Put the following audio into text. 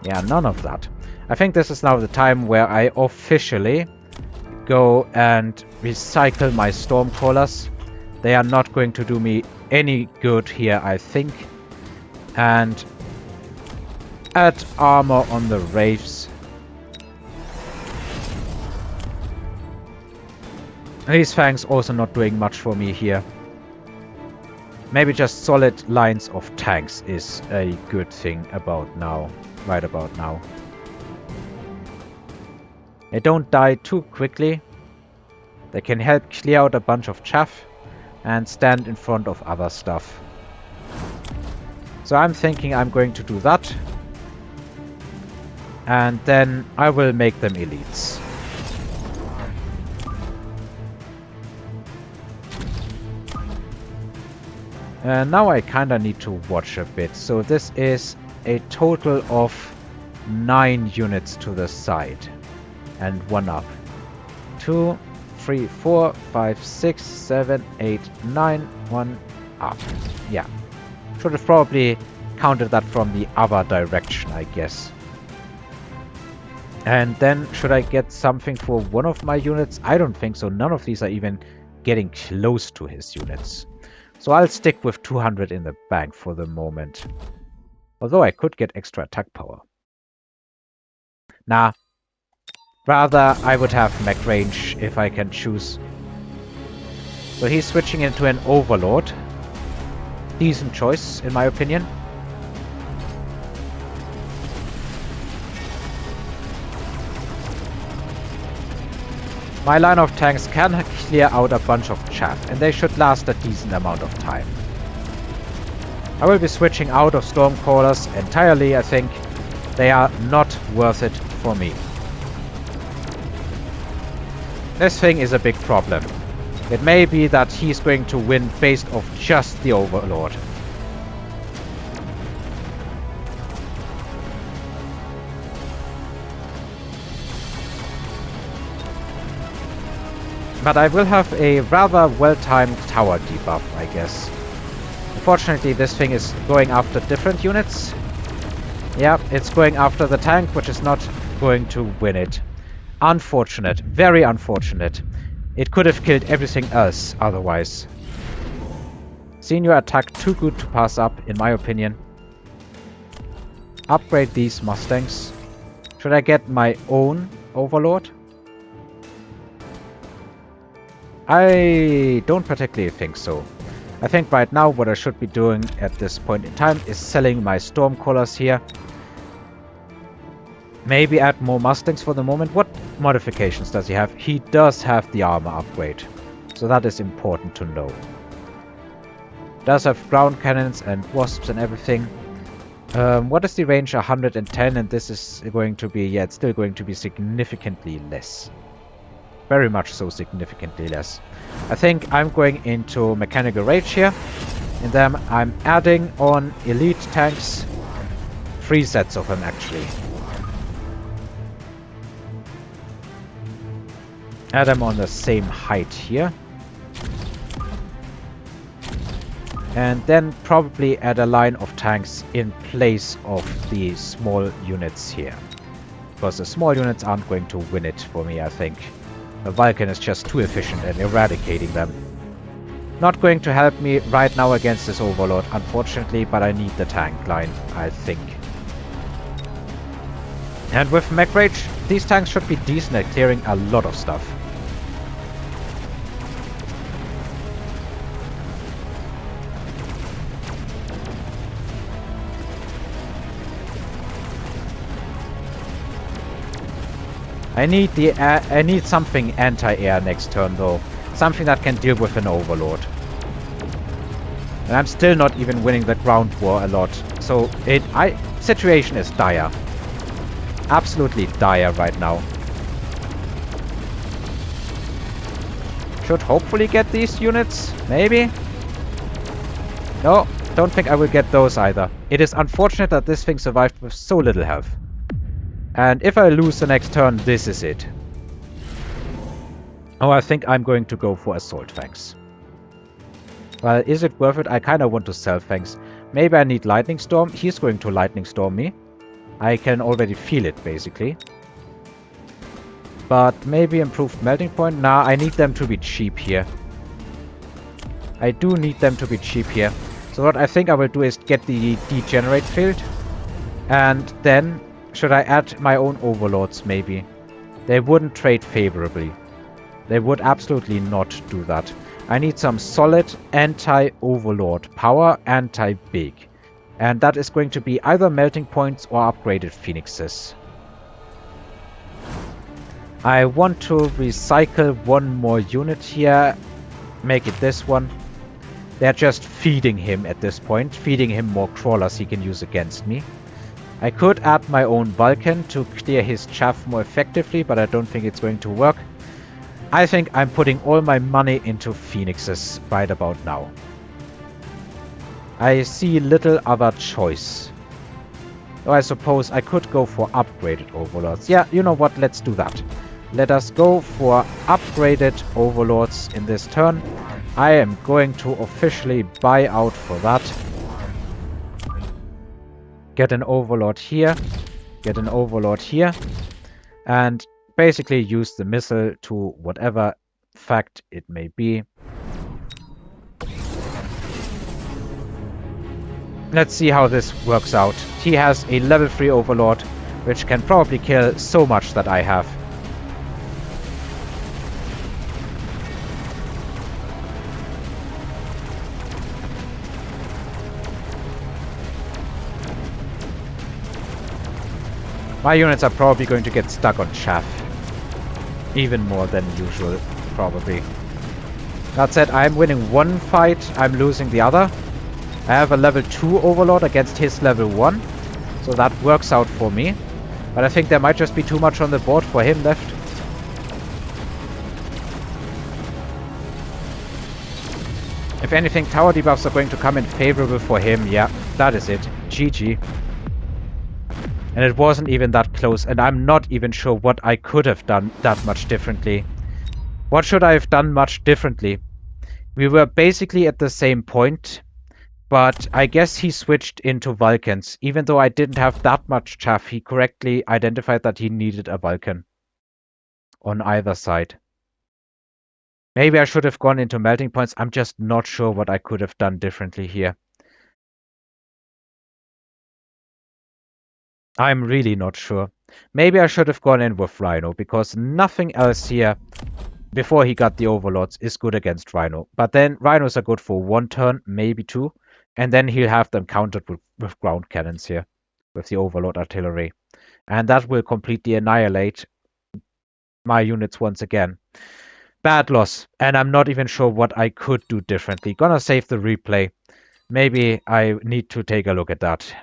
Yeah, none of that. I think this is now the time where I officially go and recycle my Stormcrawlers. They are not going to do me any good here, I think. And add armor on the Wraiths. These Fangs also not doing much for me here. Maybe just solid lines of tanks is a good thing about now. Right about now. They don't die too quickly. They can help clear out a bunch of chaff and stand in front of other stuff. So I'm thinking I'm going to do that. And then I will make them elites. Now I kinda need to watch a bit. So this is a total of 9 units to the side. And 1 up. 2, 3, 4, 5, 6, 7, 8, 9, 1 up. Yeah. Should have probably counted that from the other direction, I guess. And then, should I get something for one of my units? I don't think so. None of these are even getting close to his units. So I'll stick with 200 in the bank for the moment. Although I could get extra attack power. Nah. Rather, I would have mech range if I can choose. So he's switching into an Overlord. Decent choice, in my opinion. My line of tanks can clear out a bunch of chaff, and they should last a decent amount of time. I will be switching out of Stormcrawlers entirely, I think. They are not worth it for me. This thing is a big problem. It may be that he's going to win based off just the Overlord. But I will have a rather well-timed tower debuff, I guess. Unfortunately, this thing is going after different units. Yeah, it's going after the tank, which is not going to win it. Unfortunate. Very unfortunate. It could have killed everything else otherwise. Senior attack too good to pass up, in my opinion. Upgrade these Mustangs. Should I get my own Overlord? I don't particularly think so. I think right now what I should be doing at this point in time is selling my Stormcrawlers here. Maybe add more Mustangs for the moment. What modifications does he have? He does have the armor upgrade. So that is important to know. Does have ground cannons and wasps and everything. What is the range? 110, and this is going to be, yeah, it's still going to be significantly less. Very much so, significantly less. I think I'm going into Mechanical Rage here. And then I'm adding on elite tanks. 3 sets of them, actually. Add them on the same height here. And then probably add a line of tanks in place of the small units here. Because the small units aren't going to win it for me, I think. The Vulcan is just too efficient at eradicating them. Not going to help me right now against this Overlord, unfortunately, but I need the tank line, I think. And with Mech Rage, these tanks should be decent at clearing a lot of stuff. I need something anti-air next turn though. Something that can deal with an Overlord. And I'm still not even winning the ground war a lot. So situation is dire. Absolutely dire right now. Should hopefully get these units, maybe? No, don't think I will get those either. It is unfortunate that this thing survived with so little health. And if I lose the next turn, this is it. Oh, I think I'm going to go for Assault Fangs. Well, is it worth it? I kind of want to sell Fangs. Maybe I need Lightning Storm. He's going to Lightning Storm me. I can already feel it, basically. But maybe improved melting point? Nah, I need them to be cheap here. I do need them to be cheap here. So what I think I will do is get the degenerate field. And then, should I add my own overlords, maybe? They wouldn't trade favorably. They would absolutely not do that. I need some solid anti-overlord power, anti-big. And that is going to be either melting points or upgraded phoenixes. I want to recycle one more unit here. Make it this one. They're just feeding him at this point. Feeding him more crawlers he can use against me. I could add my own Vulcan to clear his chaff more effectively, but I don't think it's going to work. I think I'm putting all my money into phoenixes right about now. I see little other choice. Though I suppose I could go for upgraded overlords. Yeah, you know what? Let's do that. Let us go for upgraded overlords in this turn. I am going to officially buy out for that. Get an overlord here. Get an overlord here. And basically use the missile to whatever fact it may be. Let's see how this works out. He has a level 3 overlord, which can probably kill so much that I have. My units are probably going to get stuck on chaff. Even more than usual, probably. That said, I'm winning one fight, I'm losing the other. I have a level 2 overlord against his level 1. So that works out for me. But I think there might just be too much on the board for him left. If anything, tower debuffs are going to come in favorable for him. Yeah, that is it. GG. And it wasn't even that close, and I'm not even sure what I could have done that much differently. What should I have done much differently? We were basically at the same point, but I guess he switched into Vulcans. Even though I didn't have that much chaff, he correctly identified that he needed a Vulcan on either side. Maybe I should have gone into melting points. I'm just not sure what I could have done differently here. I'm really not sure. Maybe I should have gone in with Rhino, because nothing else here before he got the overlords is good against Rhino. But then Rhinos are good for one turn, maybe two, and then he'll have them countered with ground cannons here, with the overlord artillery. And that will completely annihilate my units once again. Bad loss, and I'm not even sure what I could do differently. Gonna save the replay. Maybe I need to take a look at that.